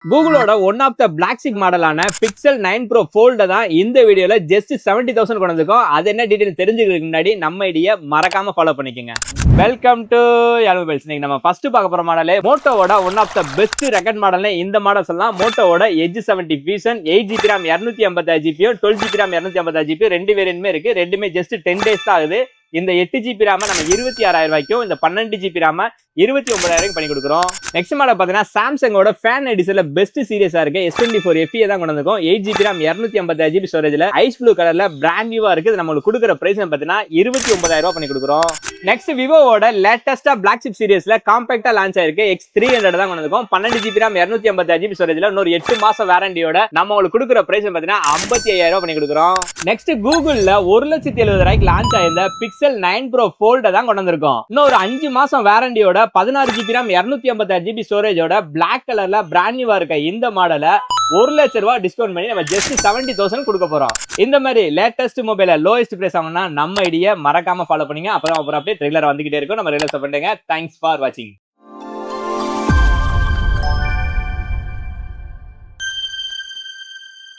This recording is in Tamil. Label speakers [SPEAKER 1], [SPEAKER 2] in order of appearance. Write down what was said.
[SPEAKER 1] கூகுளோட ஒன் ஆஃப் த பிளாக்ஷிப் மாடலான Pixel 9 Pro Fold தான் இந்த வீடியோல ஜஸ்ட் 70,000 கொண்டு வந்திருக்கோம். அது என்ன டீடைல் தெரிஞ்சுக்கிறதுக்கு முன்னாடி நம்ம ஐடியா மறக்காம ஃபாலோ பண்ணிக்கோங்க. Welcome to Yarl mobiles. இன்னைக்கு நம்ம ஃபர்ஸ்ட் பார்க்க போற மாடலே மோட்டோவோட one of the best record மாடல்னு இந்த மாடல் சொல்லலாம். மோட்டோவோட Edge 70 Fusion 8GB RAM 256GB 12GB RAM 256GB ரெண்டு வேரியன்ட்மே இருக்கு. ரெண்டுமே ஜஸ்ட் 10 days தான் ஆகுது. இந்த 8GB RAM நம்ம 26,000 ரூபாய்க்கும் இந்த 12GB RAM 29,000 பண்ணி கொடுக்குறோம். நெக்ஸ்ட் மாடல் பார்த்தீங்கன்னா சாம்சங்கோட ஃபேன் எடிஷன்ல பெஸ்ட் சீரியஸா இருக்கு. S24 FE தான் கொண்டு வந்திருக்கோம். 8GB RAM 256GB ஸ்டோரேஜ்ல ஐஸ் ப்ளூ கலர்ல பிராண்ட் நியூவா இருக்கு. நம்மளுக்கு கொடுக்குற பிரைஸ் பார்த்தீங்கன்னா 29,000 பண்ணி கொடுக்குறோம். நெக்ஸ்ட் விவோவோட லேட்டஸ்டா பிளாக்ஷிப் சீரியஸ்ல காம்பாக்டா லான்ச் ஆயிருக்கு. X300 தான் கொண்டு வந்திருக்கோம். 12GB RAM 256GB ஸ்டோரேஜ்ல இன்னொரு 8 மாசம் வாரண்டியோட நம்ம உங்களுக்கு கொடுக்குற பிரைஸ் பார்த்தீங்கன்னா 55,000 பண்ணி கொடுக்குறோம். நெக்ஸ்ட் கூகுள்ல 1,70,000 லான்ச் ஆயிருந்த Pixel 9 Pro Fold தான் கொண்டு வந்திருக்கோம். இன்னொரு 5 மாசம் வாரண்டியோட 16GB RAM 256GB ஸ்டோரேஜோட பிளாக் கலர்ல பிராண்ட் நியூவா இருக்க இந்த மாடலை 1,00,000 ரூபாய் டிஸ்கவுண்ட் பண்ணி நம்ம ஜஸ்ட் 70,000 கொடுக்க போறோம். இந்த மாதிரி லேட்டஸ்ட் மொபைல லோயஸ்ட் பிரைஸ் ஆகணும்னா நம்ம ஐடியா மறக்காம ஃபாலோ பண்ணுங்க. அப்பதான் அப்புறம் அப்படியே ரெகுலரா வந்துகிட்டே இருக்கும். நம்ம ரெகுலர் பண்ணுங்க. தேங்க்ஸ் ஃபார் வாட்சிங்.